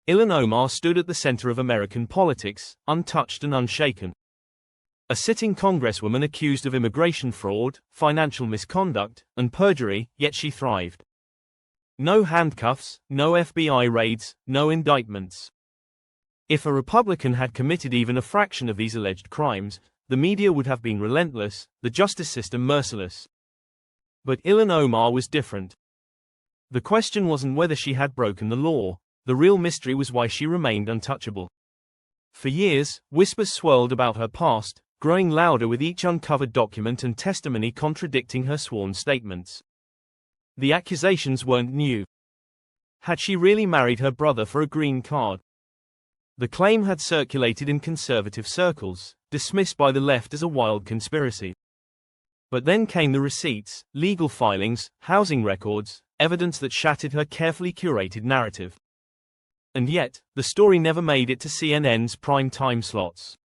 Ilhan Omar stood at the center of American politics, untouched and unshaken. A sitting congresswoman accused of immigration fraud, financial misconduct, and perjury, yet she thrived. No handcuffs, no FBI raids, no indictments. If a Republican had committed even a fraction of these alleged crimes, the media would have been relentless, the justice system merciless. But Ilhan Omar was different. The question wasn't whether she had broken the law. The real mystery was why she remained untouchable. For years, whispers swirled about her past, growing louder with each uncovered document and testimony contradicting her sworn statements. The accusations weren't new. Had she really married her brother for a green card? The claim had circulated in conservative circles, dismissed by the left as a wild conspiracy. But then came the receipts, legal filings, housing records, evidence that shattered her carefully curated narrative. And yet, the story never made it to CNN's prime time slots.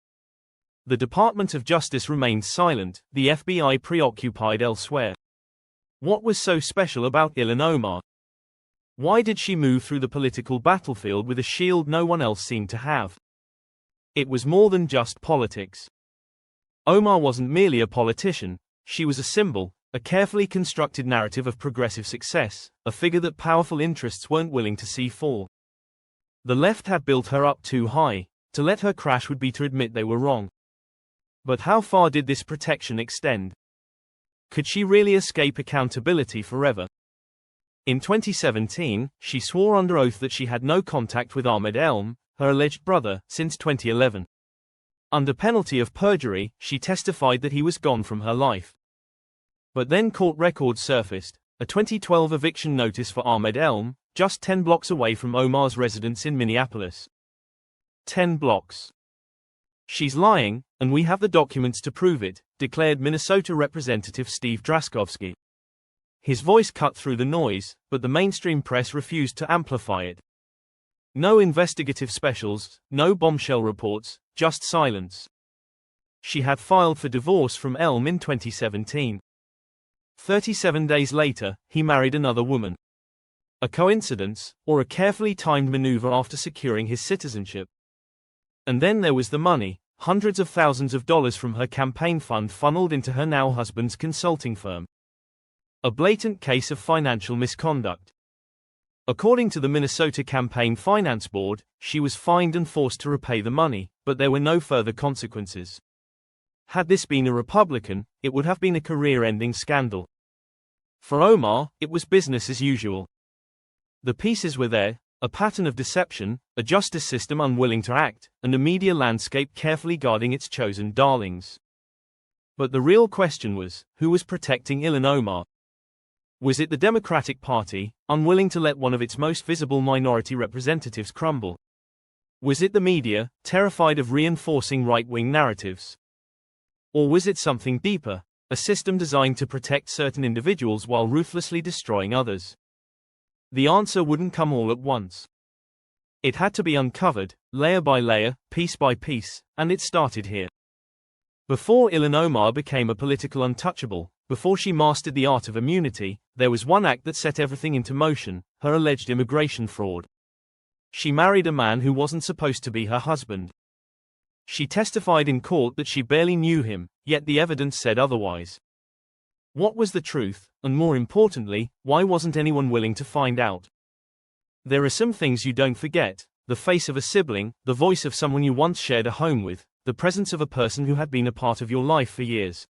The Department of Justice remained silent, the FBI preoccupied elsewhere. What was so special about Ilhan Omar? Why did she move through the political battlefield with a shield no one else seemed to have? It was more than just politics. Omar wasn't merely a politician, she was a symbol, a carefully constructed narrative of progressive success, a figure that powerful interests weren't willing to see fall. The left had built her up too high. To let her crash would be to admit they were wrong. But how far did this protection extend? Could she really escape accountability forever? In 2017, she swore under oath that she had no contact with Ahmed Elm, her alleged brother, since 2011. Under penalty of perjury, she testified that he was gone from her life. But then court records surfaced, a 2012 eviction notice for Ahmed Elm, just 10 blocks away from Omar's residence in Minneapolis. 10 blocks. She's lying, and we have the documents to prove it, declared Minnesota Representative Steve Drazkowski. His voice cut through the noise, but the mainstream press refused to amplify it. No investigative specials, no bombshell reports, just silence. She had filed for divorce from Elm in 2017. 37 days later, he married another woman. A coincidence, or a carefully timed maneuver after securing his citizenship? And then there was the money, hundreds of thousands of dollars from her campaign fund funneled into her now husband's consulting firm. A blatant case of financial misconduct. According to the Minnesota Campaign Finance Board, she was fined and forced to repay the money, but there were no further consequences. Had this been a Republican, it would have been a career-ending scandal. For Omar, it was business as usual. The pieces were there, a pattern of deception, a justice system unwilling to act, and a media landscape carefully guarding its chosen darlings. But the real question was, who was protecting Ilhan Omar? Was it the Democratic Party, unwilling to let one of its most visible minority representatives crumble? Was it the media, terrified of reinforcing right-wing narratives? Or was it something deeper, a system designed to protect certain individuals while ruthlessly destroying others? The answer wouldn't come all at once. It had to be uncovered, layer by layer, piece by piece, and it started here. Before Ilhan Omar became a political untouchable, before she mastered the art of immunity, there was one act that set everything into motion, her alleged immigration fraud. She married a man who wasn't supposed to be her husband. She testified in court that she barely knew him, yet the evidence said otherwise. What was the truth, and more importantly, why wasn't anyone willing to find out? There are some things you don't forget: the face of a sibling, the voice of someone you once shared a home with, the presence of a person who had been a part of your life for years.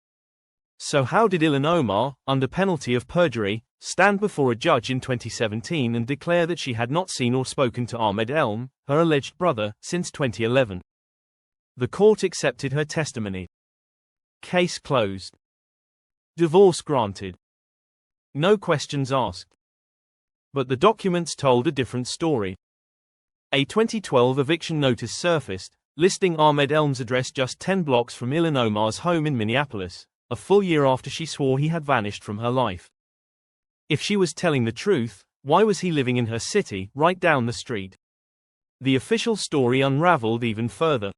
So how did Ilhan Omar, under penalty of perjury, stand before a judge in 2017 and declare that she had not seen or spoken to Ahmed Elm, her alleged brother, since 2011? The court accepted her testimony. Case closed. Divorce granted. No questions asked. But the documents told a different story. A 2012 eviction notice surfaced, listing Ahmed Elm's address just 10 blocks from Ilhan Omar's home in Minneapolis, a full year after she swore he had vanished from her life. If she was telling the truth, why was he living in her city, right down the street? The official story unraveled even further.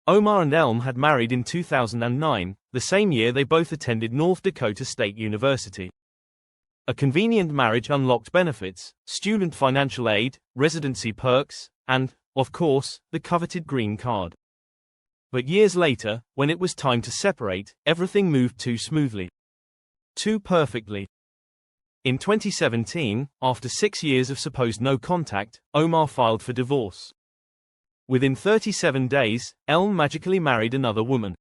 Omar and Elm had married in 2009, the same year they both attended North Dakota State University. A convenient marriage unlocked benefits, student financial aid, residency perks, and, of course, the coveted green card. But years later, when it was time to separate, everything moved too smoothly. Too perfectly. In 2017, after 6 years of supposed no contact, Omar filed for divorce. Within 37 days, Elm magically married another woman.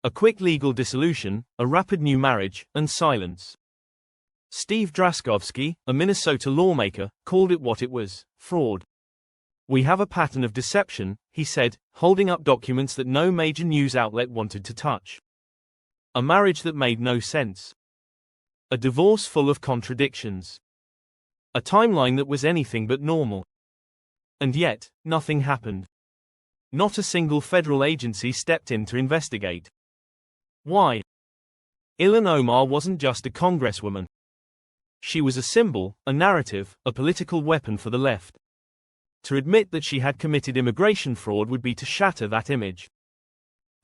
A quick legal dissolution, a rapid new marriage, and silence. Steve Drazkowski, a Minnesota lawmaker, called it what it was: fraud. "We have a pattern of deception," he said, holding up documents that no major news outlet wanted to touch. A marriage that made no sense. A divorce full of contradictions. A timeline that was anything but normal. And yet, nothing happened. Not a single federal agency stepped in to investigate. Why? Ilhan Omar wasn't just a congresswoman. She was a symbol, a narrative, a political weapon for the left. To admit that she had committed immigration fraud would be to shatter that image.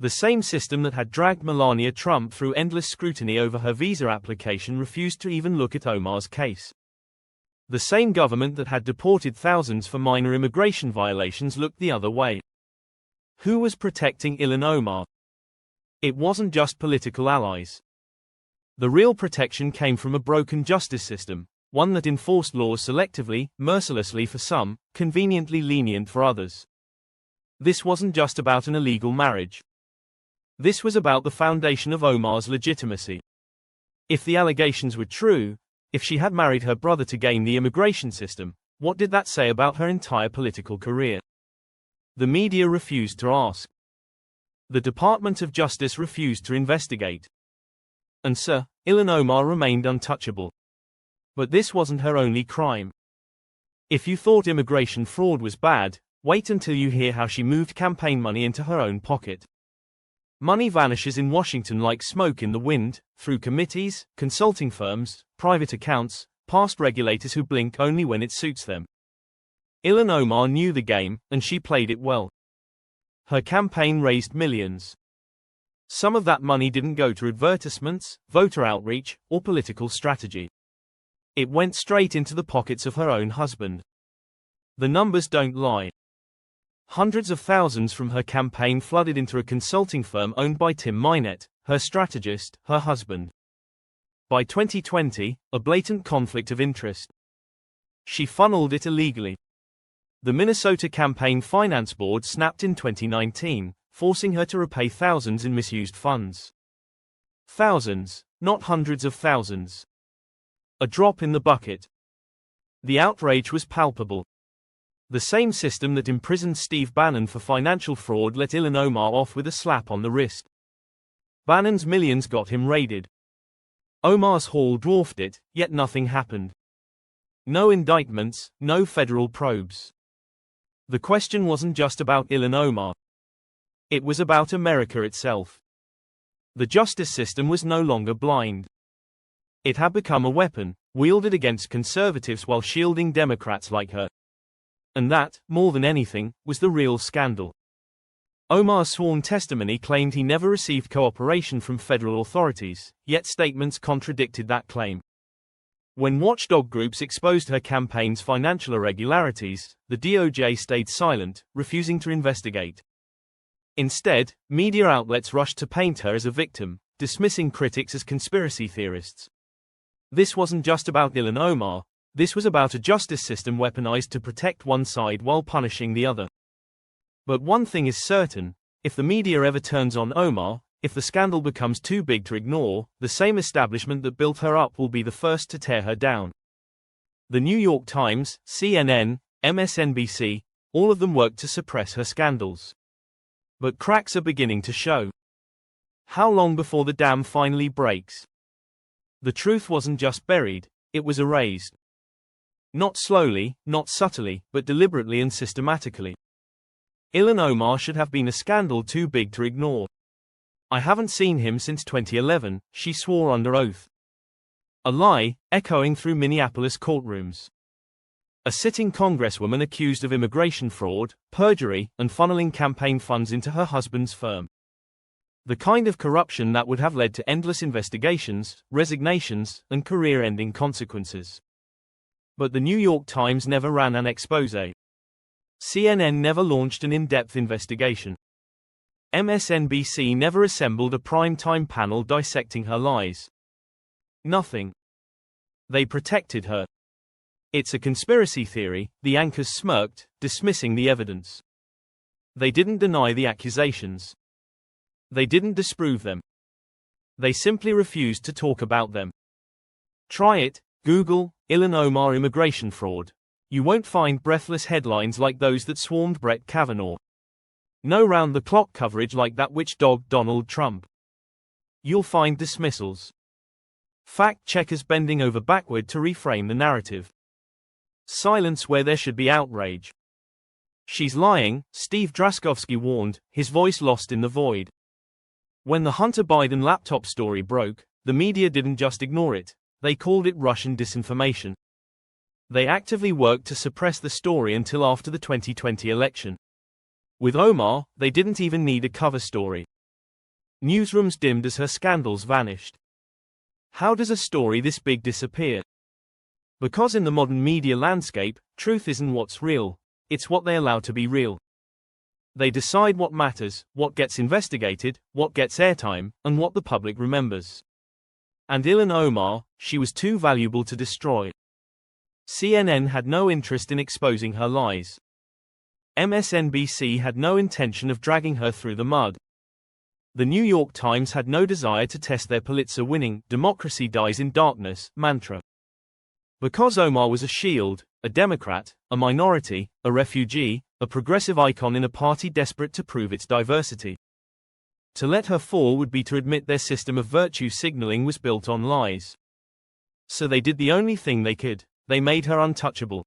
The same system that had dragged Melania Trump through endless scrutiny over her visa application refused to even look at Omar's case. The same government that had deported thousands for minor immigration violations looked the other way. Who was protecting Ilhan Omar? It wasn't just political allies. The real protection came from a broken justice system, one that enforced laws selectively, mercilessly for some, conveniently lenient for others. This wasn't just about an illegal marriage. This was about the foundation of Omar's legitimacy. If the allegations were true, if she had married her brother to game the immigration system, what did that say about her entire political career? The media refused to ask. The Department of Justice refused to investigate. And so, Ilhan Omar remained untouchable. But this wasn't her only crime. If you thought immigration fraud was bad, wait until you hear how she moved campaign money into her own pocket. Money vanishes in Washington like smoke in the wind, through committees, consulting firms, private accounts, past regulators who blink only when it suits them. Ilhan Omar knew the game, and she played it well. Her campaign raised millions. Some of that money didn't go to advertisements, voter outreach, or political strategy. It went straight into the pockets of her own husband. The numbers don't lie. Hundreds of thousands from her campaign flooded into a consulting firm owned by Tim Minett, her strategist, her husband. By 2020, a blatant conflict of interest. She funneled it illegally. The Minnesota Campaign Finance Board snapped in 2019, forcing her to repay thousands in misused funds. Thousands, not hundreds of thousands. A drop in the bucket. The outrage was palpable. The same system that imprisoned Steve Bannon for financial fraud let Ilhan Omar off with a slap on the wrist. Bannon's millions got him raided. Omar's haul dwarfed it, yet nothing happened. No indictments, no federal probes. The question wasn't just about Ilhan Omar. It was about America itself. The justice system was no longer blind. It had become a weapon, wielded against conservatives while shielding Democrats like her. And that, more than anything, was the real scandal. Omar's sworn testimony claimed he never received cooperation from federal authorities, yet statements contradicted that claim. When watchdog groups exposed her campaign's financial irregularities, the DOJ stayed silent, refusing to investigate. Instead, media outlets rushed to paint her as a victim, dismissing critics as conspiracy theorists. This wasn't just about Ilhan Omar, this was about a justice system weaponized to protect one side while punishing the other. But one thing is certain, if the media ever turns on Omar, if the scandal becomes too big to ignore, the same establishment that built her up will be the first to tear her down. The New York Times, CNN, MSNBC, all of them worked to suppress her scandals. But cracks are beginning to show. How long before the dam finally breaks? The truth wasn't just buried, it was erased. Not slowly, not subtly, but deliberately and systematically. Ilhan Omar should have been a scandal too big to ignore. I haven't seen him since 2011, she swore under oath. A lie, echoing through Minneapolis courtrooms. A sitting congresswoman accused of immigration fraud, perjury, and funneling campaign funds into her husband's firm. The kind of corruption that would have led to endless investigations, resignations, and career-ending consequences. But the New York Times never ran an expose. CNN never launched an in-depth investigation. MSNBC never assembled a prime-time panel dissecting her lies. Nothing. They protected her. It's a conspiracy theory, the anchors smirked, dismissing the evidence. They didn't deny the accusations. They didn't disprove them. They simply refused to talk about them. Try it, Google, Ilhan Omar immigration fraud. You won't find breathless headlines like those that swarmed Brett Kavanaugh. No round-the-clock coverage like that which dogged Donald Trump. You'll find dismissals. Fact-checkers bending over backward to reframe the narrative. Silence where there should be outrage. She's lying, Steve Drazkowski warned, his voice lost in the void. When the Hunter Biden laptop story broke, the media didn't just ignore it, they called it Russian disinformation. They actively worked to suppress the story until after the 2020 election. With Omar, they didn't even need a cover story. Newsrooms dimmed as her scandals vanished. How does a story this big disappear? Because in the modern media landscape, truth isn't what's real, it's what they allow to be real. They decide what matters, what gets investigated, what gets airtime, and what the public remembers. And Ilhan Omar, she was too valuable to destroy. CNN had no interest in exposing her lies. MSNBC had no intention of dragging her through the mud. The New York Times had no desire to test their Pulitzer-winning "democracy dies in darkness" mantra. Because Omar was a shield, a Democrat, a minority, a refugee, a progressive icon in a party desperate to prove its diversity. To let her fall would be to admit their system of virtue signaling was built on lies. So they did the only thing they could. They made her untouchable.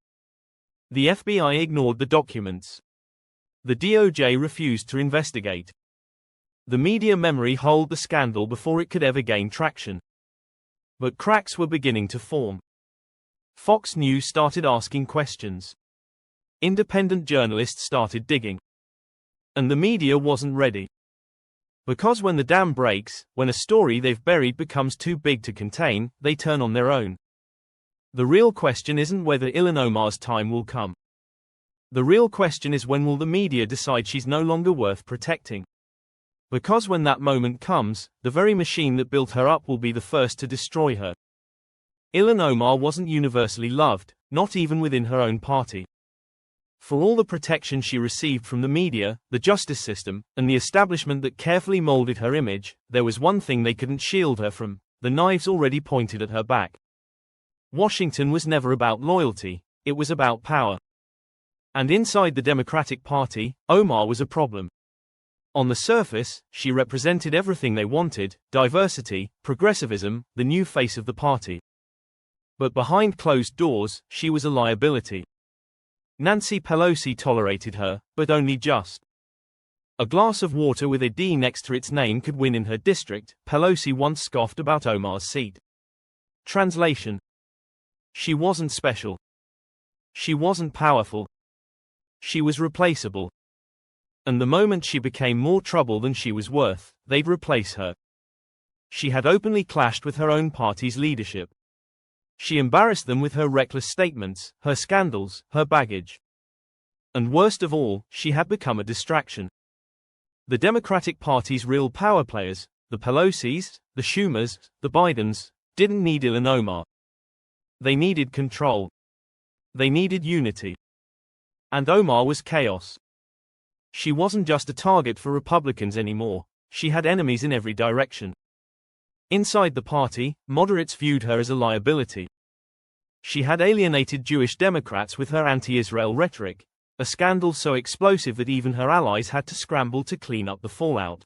The FBI ignored the documents. The DOJ refused to investigate. The media memory held the scandal before it could ever gain traction. But cracks were beginning to form. Fox News started asking questions. Independent journalists started digging. And the media wasn't ready. Because when the dam breaks, when a story they've buried becomes too big to contain, they turn on their own. The real question isn't whether Ilhan Omar's time will come. The real question is when will the media decide she's no longer worth protecting? Because when that moment comes, the very machine that built her up will be the first to destroy her. Ilhan Omar wasn't universally loved, not even within her own party. For all the protection she received from the media, the justice system, and the establishment that carefully molded her image, there was one thing they couldn't shield her from: the knives already pointed at her back. Washington was never about loyalty, it was about power. And inside the Democratic Party, Omar was a problem. On the surface, she represented everything they wanted: diversity, progressivism, the new face of the party. But behind closed doors, she was a liability. Nancy Pelosi tolerated her, but only just. A glass of water with a D next to its name could win in her district, Pelosi once scoffed about Omar's seat. Translation: she wasn't special. She wasn't powerful. She was replaceable. And the moment she became more trouble than she was worth, they'd replace her. She had openly clashed with her own party's leadership. She embarrassed them with her reckless statements, her scandals, her baggage. And worst of all, she had become a distraction. The Democratic Party's real power players, the Pelosi's, the Schumer's, the Bidens, didn't need Ilhan Omar. They needed control. They needed unity. And Omar was chaos. She wasn't just a target for Republicans anymore, she had enemies in every direction. Inside the party, moderates viewed her as a liability. She had alienated Jewish Democrats with her anti-Israel rhetoric, a scandal so explosive that even her allies had to scramble to clean up the fallout.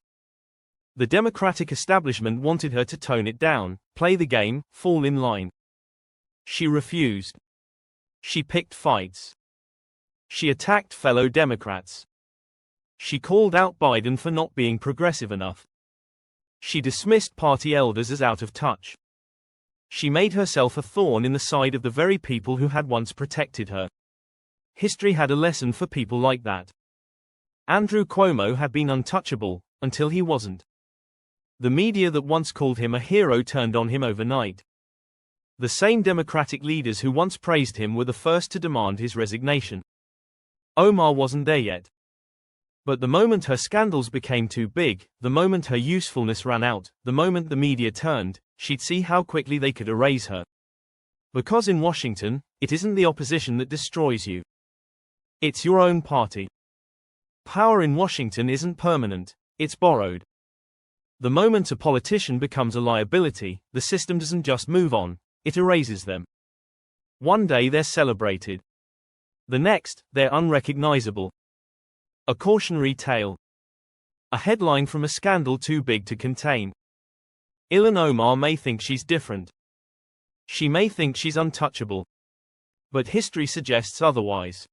The Democratic establishment wanted her to tone it down, play the game, fall in line. She refused. She picked fights. She attacked fellow Democrats. She called out Biden for not being progressive enough. She dismissed party elders as out of touch. She made herself a thorn in the side of the very people who had once protected her. History had a lesson for people like that. Andrew Cuomo had been untouchable, until he wasn't. The media that once called him a hero turned on him overnight. The same Democratic leaders who once praised him were the first to demand his resignation. Omar wasn't there yet. But the moment her scandals became too big, the moment her usefulness ran out, the moment the media turned, she'd see how quickly they could erase her. Because in Washington, it isn't the opposition that destroys you. It's your own party. Power in Washington isn't permanent, it's borrowed. The moment a politician becomes a liability, the system doesn't just move on, it erases them. One day they're celebrated. The next, they're unrecognizable. A cautionary tale. A headline from a scandal too big to contain. Ilhan Omar may think she's different. She may think she's untouchable. But history suggests otherwise.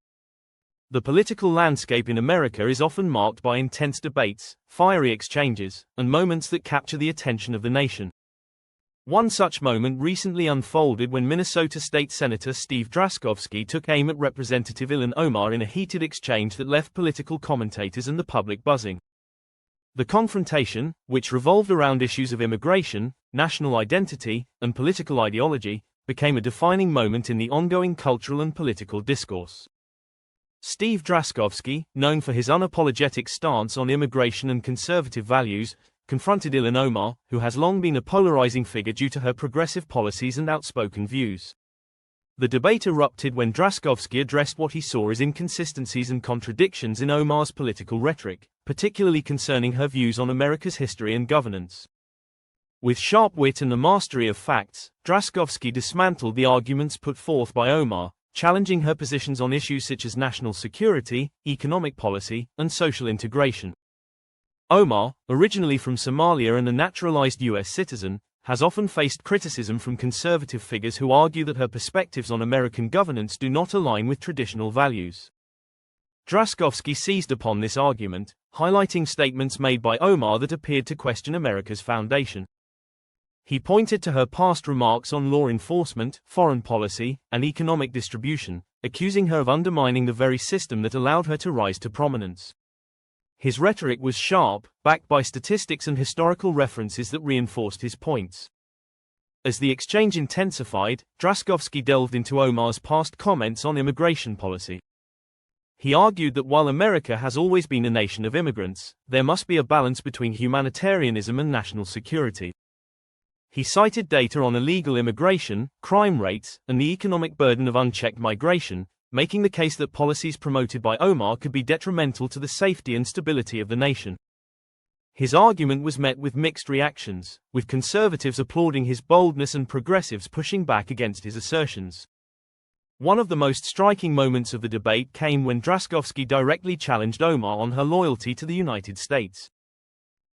The political landscape in America is often marked by intense debates, fiery exchanges, and moments that capture the attention of the nation. One such moment recently unfolded when Minnesota State Senator Steve Drazkowski took aim at Representative Ilhan Omar in a heated exchange that left political commentators and the public buzzing. The confrontation, which revolved around issues of immigration, national identity, and political ideology, became a defining moment in the ongoing cultural and political discourse. Steve Drazkowski, known for his unapologetic stance on immigration and conservative values, confronted Ilhan Omar, who has long been a polarizing figure due to her progressive policies and outspoken views. The debate erupted when Drazkowski addressed what he saw as inconsistencies and contradictions in Omar's political rhetoric, particularly concerning her views on America's history and governance. With sharp wit and the mastery of facts, Drazkowski dismantled the arguments put forth by Omar, challenging her positions on issues such as national security, economic policy, and social integration. Omar, originally from Somalia and a naturalized U.S. citizen, has often faced criticism from conservative figures who argue that her perspectives on American governance do not align with traditional values. Drazkowski seized upon this argument, highlighting statements made by Omar that appeared to question America's foundation. He pointed to her past remarks on law enforcement, foreign policy, and economic distribution, accusing her of undermining the very system that allowed her to rise to prominence. His rhetoric was sharp, backed by statistics and historical references that reinforced his points. As the exchange intensified, Drazkowski delved into Omar's past comments on immigration policy. He argued that while America has always been a nation of immigrants, there must be a balance between humanitarianism and national security. He cited data on illegal immigration, crime rates, and the economic burden of unchecked migration, making the case that policies promoted by Omar could be detrimental to the safety and stability of the nation. His argument was met with mixed reactions, with conservatives applauding his boldness and progressives pushing back against his assertions. One of the most striking moments of the debate came when Drazkowski directly challenged Omar on her loyalty to the United States.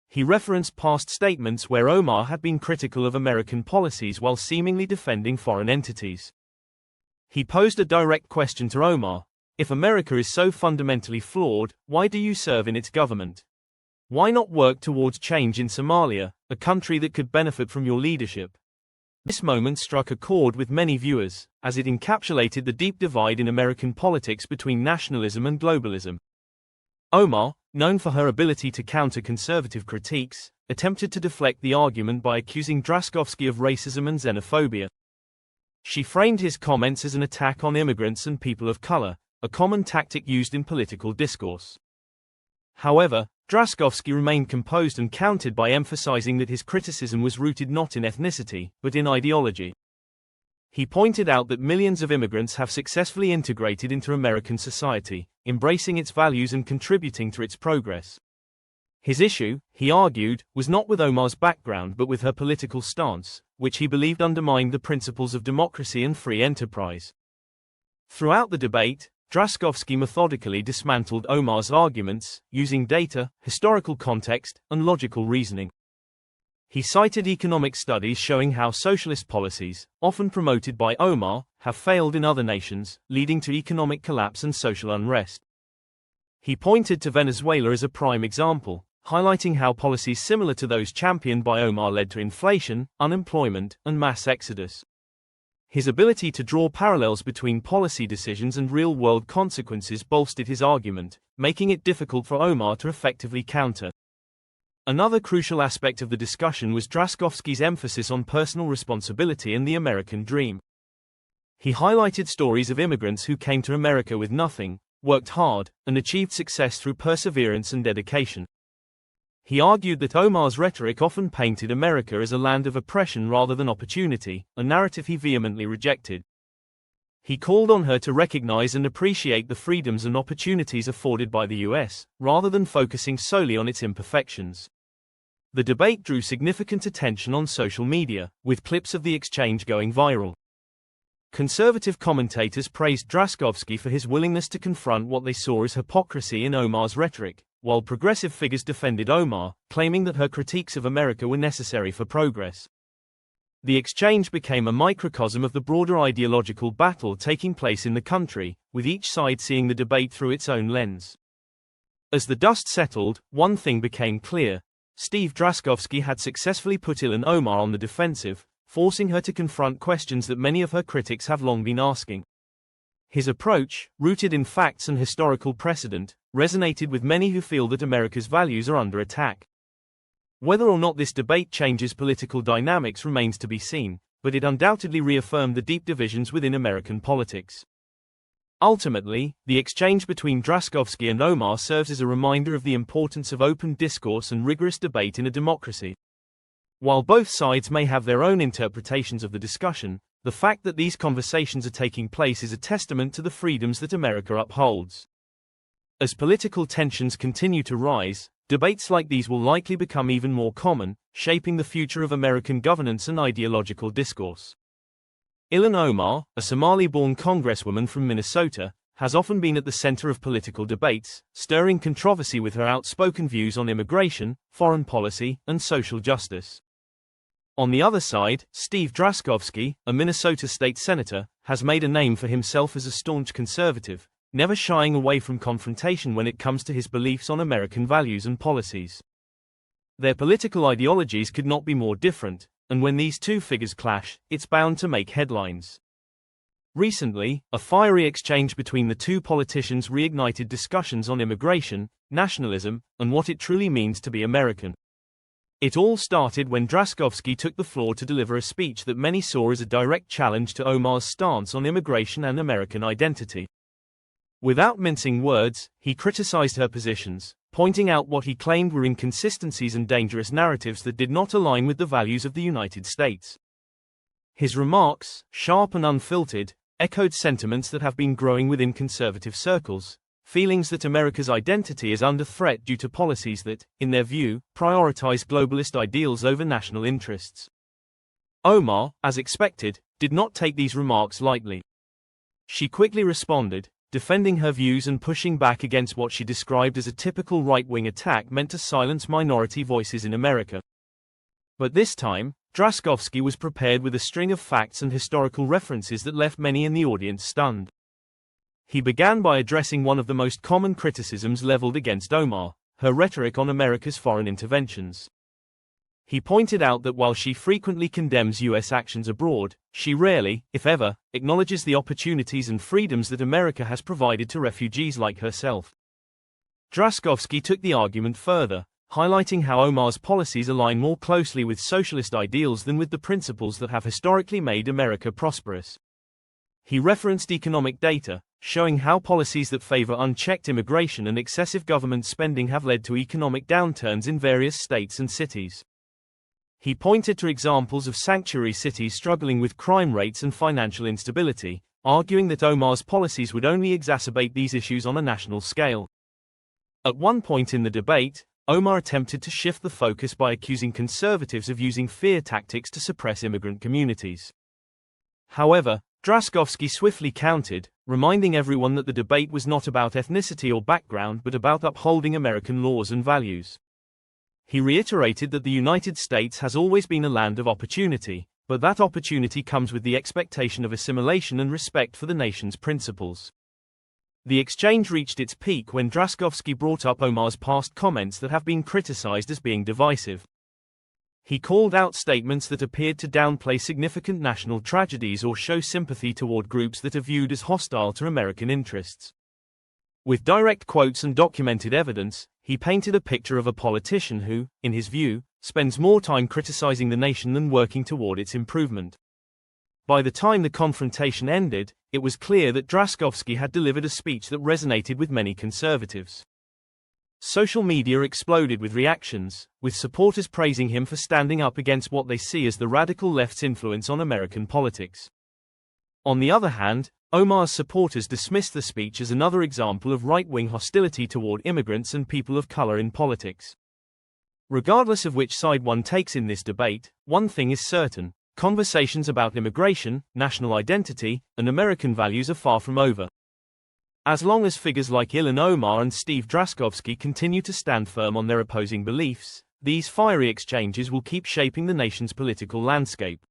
He referenced past statements where Omar had been critical of American policies while seemingly defending foreign entities. He posed a direct question to Omar: if America is so fundamentally flawed, why do you serve in its government? Why not work towards change in Somalia, a country that could benefit from your leadership? This moment struck a chord with many viewers, as it encapsulated the deep divide in American politics between nationalism and globalism. Omar, known for her ability to counter conservative critiques, attempted to deflect the argument by accusing Drazkowski of racism and xenophobia. She framed his comments as an attack on immigrants and people of color, a common tactic used in political discourse. However, Drazkowski remained composed and countered by emphasizing that his criticism was rooted not in ethnicity, but in ideology. He pointed out that millions of immigrants have successfully integrated into American society, embracing its values and contributing to its progress. His issue, he argued, was not with Omar's background but with her political stance, which he believed undermined the principles of democracy and free enterprise. Throughout the debate, Drazkowski methodically dismantled Omar's arguments, using data, historical context, and logical reasoning. He cited economic studies showing how socialist policies, often promoted by Omar, have failed in other nations, leading to economic collapse and social unrest. He pointed to Venezuela as a prime example, highlighting how policies similar to those championed by Omar led to inflation, unemployment, and mass exodus. His ability to draw parallels between policy decisions and real-world consequences bolstered his argument, making it difficult for Omar to effectively counter. Another crucial aspect of the discussion was Drazkowski's emphasis on personal responsibility and the American dream. He highlighted stories of immigrants who came to America with nothing, worked hard, and achieved success through perseverance and dedication. He argued that Omar's rhetoric often painted America as a land of oppression rather than opportunity, a narrative he vehemently rejected. He called on her to recognize and appreciate the freedoms and opportunities afforded by the US, rather than focusing solely on its imperfections. The debate drew significant attention on social media, with clips of the exchange going viral. Conservative commentators praised Drazkowski for his willingness to confront what they saw as hypocrisy in Omar's rhetoric, while progressive figures defended Omar, claiming that her critiques of America were necessary for progress. The exchange became a microcosm of the broader ideological battle taking place in the country, with each side seeing the debate through its own lens. As the dust settled, one thing became clear: Steve Drazkowski had successfully put Ilhan Omar on the defensive, forcing her to confront questions that many of her critics have long been asking. His approach, rooted in facts and historical precedent, resonated with many who feel that America's values are under attack. Whether or not this debate changes political dynamics remains to be seen, but it undoubtedly reaffirmed the deep divisions within American politics. Ultimately, the exchange between Drazkowski and Omar serves as a reminder of the importance of open discourse and rigorous debate in a democracy. While both sides may have their own interpretations of the discussion, the fact that these conversations are taking place is a testament to the freedoms that America upholds. As political tensions continue to rise, debates like these will likely become even more common, shaping the future of American governance and ideological discourse. Ilhan Omar, a Somali-born congresswoman from Minnesota, has often been at the center of political debates, stirring controversy with her outspoken views on immigration, foreign policy, and social justice. On the other side, Steve Drazkowski, a Minnesota state senator, has made a name for himself as a staunch conservative, never shying away from confrontation when it comes to his beliefs on American values and policies. Their political ideologies could not be more different, and when these two figures clash, it's bound to make headlines. Recently, a fiery exchange between the two politicians reignited discussions on immigration, nationalism, and what it truly means to be American. It all started when Drazkowski took the floor to deliver a speech that many saw as a direct challenge to Omar's stance on immigration and American identity. Without mincing words, he criticized her positions, pointing out what he claimed were inconsistencies and dangerous narratives that did not align with the values of the United States. His remarks, sharp and unfiltered, echoed sentiments that have been growing within conservative circles, feelings that America's identity is under threat due to policies that, in their view, prioritize globalist ideals over national interests. Omar, as expected, did not take these remarks lightly. She quickly responded, defending her views and pushing back against what she described as a typical right-wing attack meant to silence minority voices in America. But this time, Drazkowski was prepared with a string of facts and historical references that left many in the audience stunned. He began by addressing one of the most common criticisms leveled against Omar, her rhetoric on America's foreign interventions. He pointed out that while she frequently condemns U.S. actions abroad, she rarely, if ever, acknowledges the opportunities and freedoms that America has provided to refugees like herself. Drazkowski took the argument further, highlighting how Omar's policies align more closely with socialist ideals than with the principles that have historically made America prosperous. He referenced economic data, showing how policies that favor unchecked immigration and excessive government spending have led to economic downturns in various states and cities. He pointed to examples of sanctuary cities struggling with crime rates and financial instability, arguing that Omar's policies would only exacerbate these issues on a national scale. At one point in the debate, Omar attempted to shift the focus by accusing conservatives of using fear tactics to suppress immigrant communities. However, Drazkowski swiftly countered, reminding everyone that the debate was not about ethnicity or background but about upholding American laws and values. He reiterated that the United States has always been a land of opportunity, but that opportunity comes with the expectation of assimilation and respect for the nation's principles. The exchange reached its peak when Drazkowski brought up Omar's past comments that have been criticized as being divisive. He called out statements that appeared to downplay significant national tragedies or show sympathy toward groups that are viewed as hostile to American interests. With direct quotes and documented evidence, he painted a picture of a politician who, in his view, spends more time criticizing the nation than working toward its improvement. By the time the confrontation ended, it was clear that Drazkowski had delivered a speech that resonated with many conservatives. Social media exploded with reactions, with supporters praising him for standing up against what they see as the radical left's influence on American politics. On the other hand, Omar's supporters dismissed the speech as another example of right-wing hostility toward immigrants and people of color in politics. Regardless of which side one takes in this debate, one thing is certain: conversations about immigration, national identity, and American values are far from over. As long as figures like Ilhan Omar and Steve Drazkowski continue to stand firm on their opposing beliefs, these fiery exchanges will keep shaping the nation's political landscape.